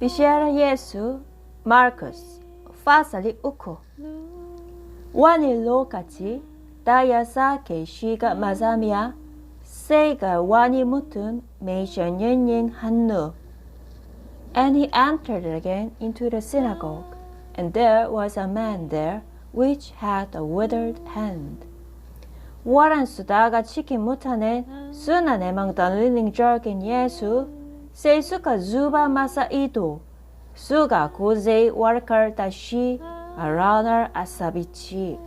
Bisyara Yesu, Markus, fasali uku. Wani lokaci daya sake shiga mazamiya sai ga wani mutum mai shanyayyen hannu. And he entered again into the synagogue, and there was a man there which had a withered hand. waɗansu daga cikin mutane suna neman dalilin zargin Yesu, sai suka zuba masa ido, suka ko zai warkar da shi a ranar Asabbaci.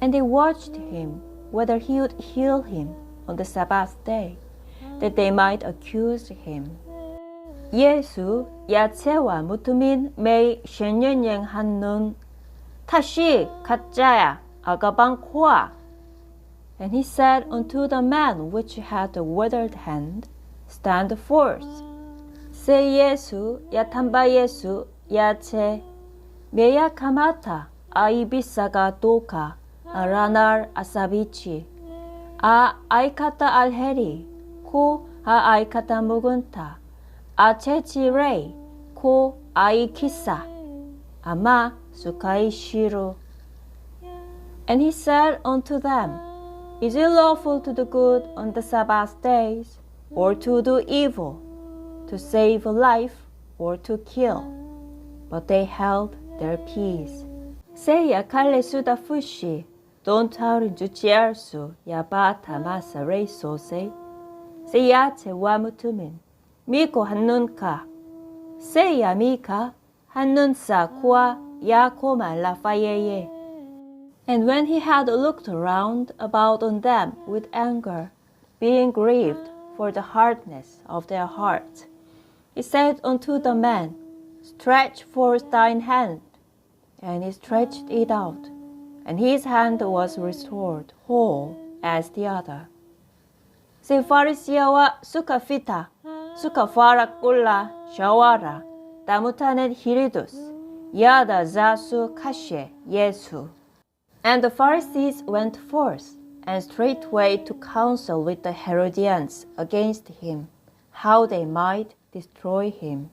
And they watched him whether he would heal him on the Sabbath day, that they might accuse him. 예수 야채와 무투민 메이 셴년행 한눈 다시 가짜야 아가방 코아. And he said unto the man which had the withered hand, Stand forth. Say 예수 야탐바 예수 야채 메야 카마타 아이비사가 도카 아라날 아사비치 아 아이카타 알헤리 코 아 아이카타 무군타 아체치레이 코 아이키사 아마 수카이 시루. And he said unto them, Is it lawful to do good on the Sabbath days, or to do evil, to save a life, or to kill? But they held their peace. 세야 칼레수다 푸시 돈타우린 주치알수 야바타 마사 레이소세 세야체 와무투민 미코 한눈카 세야 미카 한눈사 코아 야코마 라파예예. And when he had looked round about on them with anger, being grieved for the hardness of their hearts, he said unto the man, Stretch forth thine hand. And he stretched it out, and his hand was restored whole as the other. Se farisia와 수카피타, 수카파라 꿀라 샤와라, 다무타넷 히리두스, 야다 자수 카시에 예수. And the Pharisees went forth, and straightway took counsel with the Herodians against him, how they might destroy him.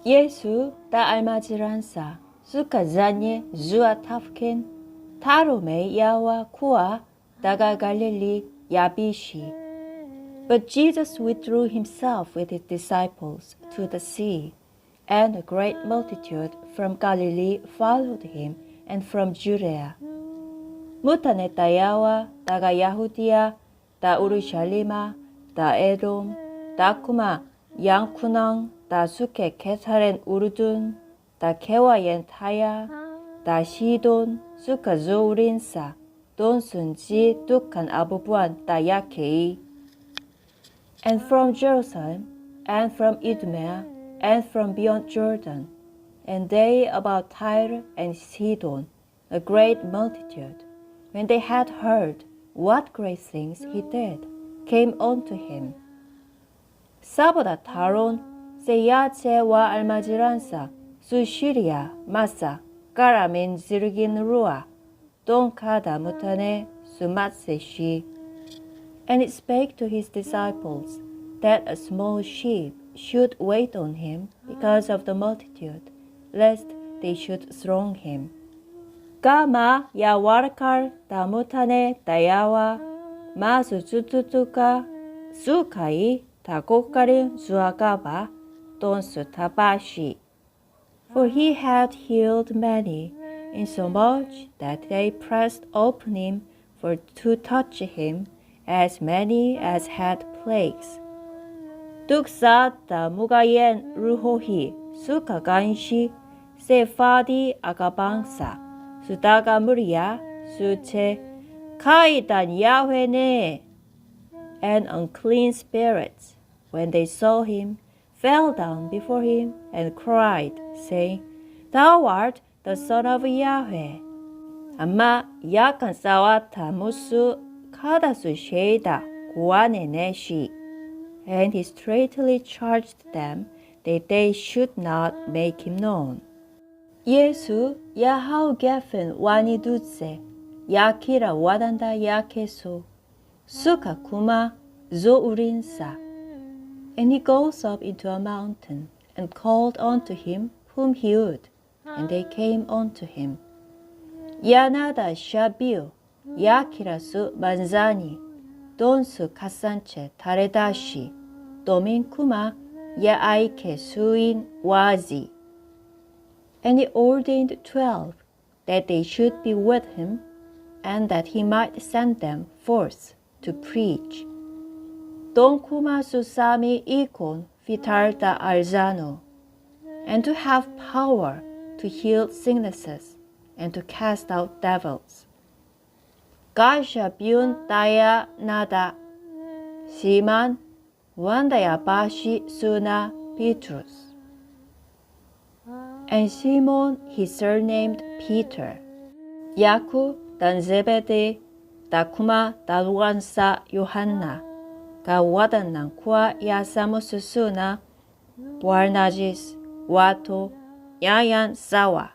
예수 다 알마지란사, 수카자니 주아 타프켄, 타로메 야와 쿠아, 다가 갈릴리 야비시. But Jesus withdrew himself with his disciples to the sea, and a great multitude from Galilee followed him, and from Judea. 무타네 다야와 다가 야후디야 다 우르샬리마 다 에돔 다 쿠마 양쿠낭 다 수케 케사렌 우르둔 다 케와옌 타야 다 시돈 수카 조우린사 돈순지 뚝한 아부부안 다 야케이. And from Jerusalem and from Idumea and from beyond Jordan, and they about Tyre and Sidon, a great multitude, when they had heard what great things he did, came unto him. 사보다 타론 세야체와 알마지란사 수시리아 마사 까라멘 지르긴 루아 돈카다 무타네 수마세시. And it spake to his disciples that a small sheep should wait on him because of the multitude, lest they should throng him. Kama ya warkar damutane dayawa masu tututuka sukai takokarin suagaba donsu tabashi. For he had healed many, insomuch that they pressed upon him for to touch him, as many as had plagues. Tuksa da mugayen ruhohi sukaganshi 세파디 아가방사 수다가 무리야 수체 카이단 야훼네. And unclean spirits, when they saw him, fell down before him and cried, saying, Thou art the Son of Yahweh. 아마 야칸 사와타 무수 카다수 쉐이다 구안에 내시. And he straightly charged them that they should not make him known. 예수 야하우 게fen 와니 두세 야키라 와단다 야케소 수카 쿠마 조우린사. And he goes up into a mountain, and called unto him whom he would, and they came unto him. 야나다 샤비오 야키라수 만자니 돈수 카산체 타레다시 도민쿠마 야아이케 수인 와지. And he ordained 12, that they should be with him, and that he might send them forth to preach. Don kuma susami ikon fitarta alzano, and to have power to heal sicknesses and to cast out devils. Gasha biun daya nada, Siman wandaya bashi suna Petrus. And Simon he surnamed Peter. Yakub dan Zebede da kuma daluansa Yohanna, ka wadanang kwa yasamus suna, Boarnajis, Wato, Yayan Sawa.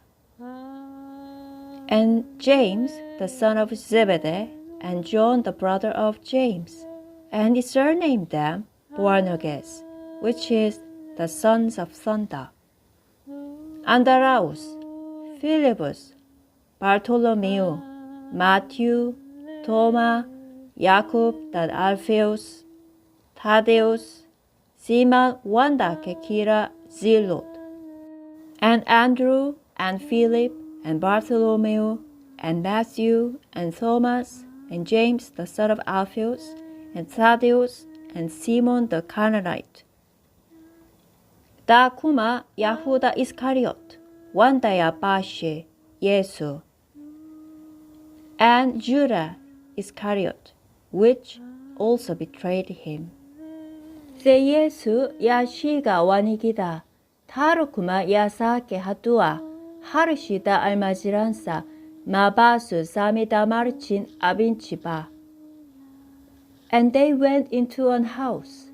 And James the son of Zebedee, and John the brother of James, and he surnamed them Boanerges, which is the sons of thunder. Andaraus, Philibus, Bartholomew, Matthew, Thomas, Jacob dan Alphaeus, Thaddeus, Simon wanda kekira Zilot, and Andrew, and Philip, and Bartholomew, and Matthew, and Thomas, and James the son of Alphaeus, and Thaddeus, and Simon the Canaanite. Da kuma Yahuda Iscariot, wandaya bashe Yesu, and Judah Iscariot, which also betrayed him. Se Yesu Yashiga wanigida, tarukuma Yasake hatua, harushida almajiransa, mabasu samida marchin abinchiba. And they went into an house,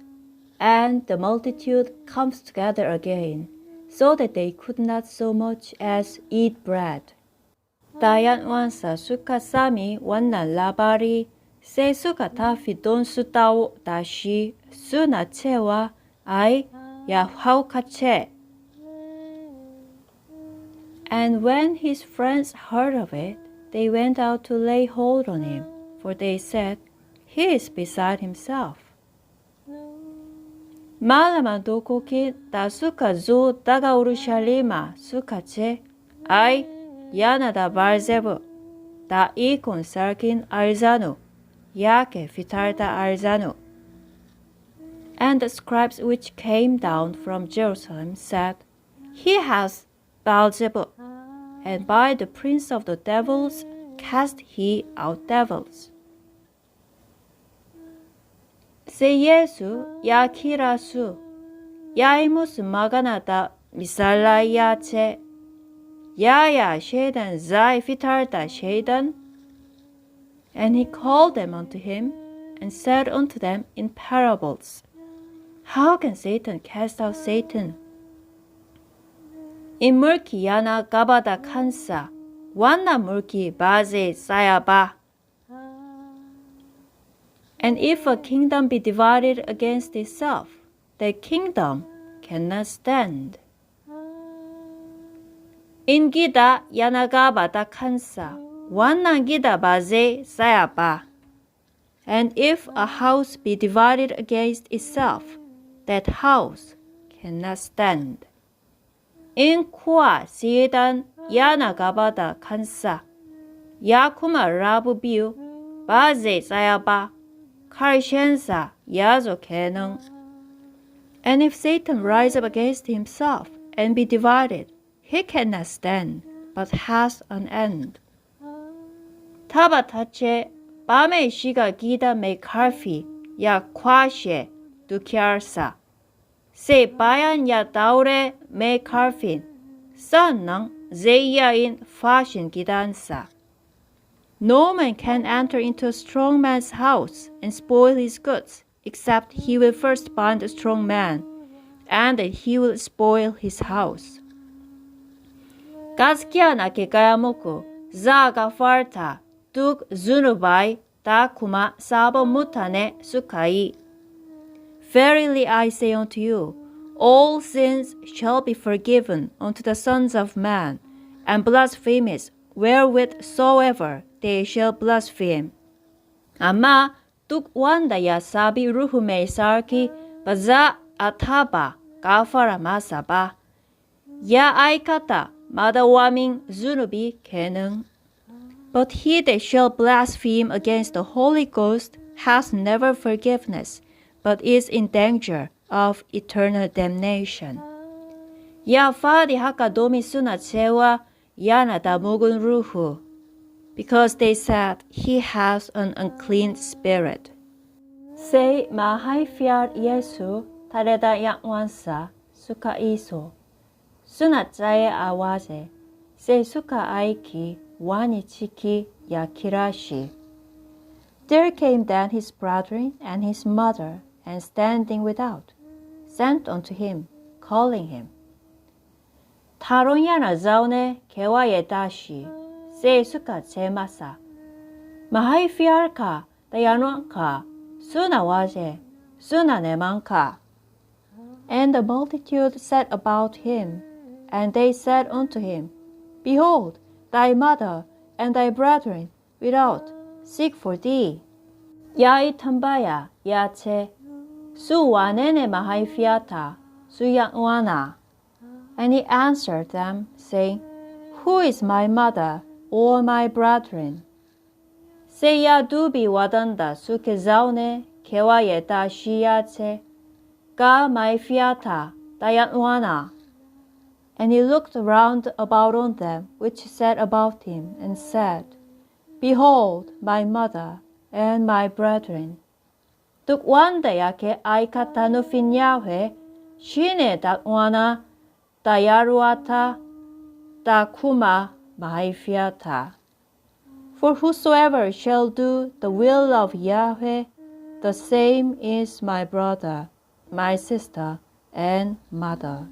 and the multitude comes together again, so that they could not so much as eat bread. Dayan wansa suka sami wannan labari, se suka tafi don sutao dashi suna cewa ai Yahaukache. And when his friends heard of it, they went out to lay hold on him, for they said, he is beside himself. Malaman dokokin da suka zo daga Urushalima suka ce, ai, yana da Barzebu, da ikon sarkin Arzano, yake fitar da Arzano. And the scribes which came down from Jerusalem said, he has Beelzebub, and by the prince of the devils cast he out devils. Se Yesu yakirasu, yaimus maganata misalayache, yaya shedan zai fitarta shedan. And he called them unto him, and said unto them in parables, how can Satan cast out Satan? In mulki yana gabada kansa, wanna mulki baze sayaba. And if a kingdom be divided against itself, the kingdom cannot stand. In gida yana gabada kansa, wanna gida baze sayaba. And if a house be divided against itself, that house cannot stand. In kwa siedan yana gabada kansa, yakuma rabu biu, baze sayaba, karshensa yazo kenung. And if Satan rise up against himself and be divided, he cannot stand, but has an end. Tabatache bame shiga gida me karfi ya kwashe dukiarsa. Se bayan ya daure me karfin, son nang zeyain fashin gidansa. No man can enter into a strong man's house and spoil his goods, except he will first bind a strong man, and that he will spoil his house. Gaskiya na ke kaya muku, zaga farta, duk zunubai da kuma sabon mutane suka yi. Verily I say unto you, all sins shall be forgiven unto the sons of man, and blasphemies wherewith soever they shall blaspheme. Ama tuk wanda ya sabi ruhu me sarki baza ataba kafara masaba. Ya aikata madawamin zunubi kenung. But he that shall blaspheme against the Holy Ghost has never forgiveness, but is in danger of eternal damnation. Ya fadi haka domi suna cewa yana da mugun ruhu, because they said he has an unclean spirit. Say mahaifiyar Yesu tare da ‘yan'uwansa suka iso, suna tsaye a waje, sai suka aiki wani ciki ya kira shi. There came then his brethren and his mother, and standing without, sent unto him, calling him. Taron yana zaune kewaye dashi, sai suka ce masa, Mahaifiyarka da ‘yan'uwanka suna waje, suna nemanka. And the multitude sat about him, and they said unto him, Behold, thy mother and thy brethren without seek for thee. Ya itambaya, ya che, su wanene mahaifiyata, su ‘yan'uwana. And he answered them, saying, Who is my mother or my brethren? Say ya dubi wadanda suke zaune kewaye dashi ya che, Ga mahaifiyata da ‘yan'uwana. And he looked round about on them which sat about him, and said, Behold my mother and my brethren. Tuk wanda yake aikata nufin Yahweh, shine da ‘uwana, da yaruata, da kuma mahaifiyata. For whosoever shall do the will of Yahweh, the same is my brother, my sister, and mother.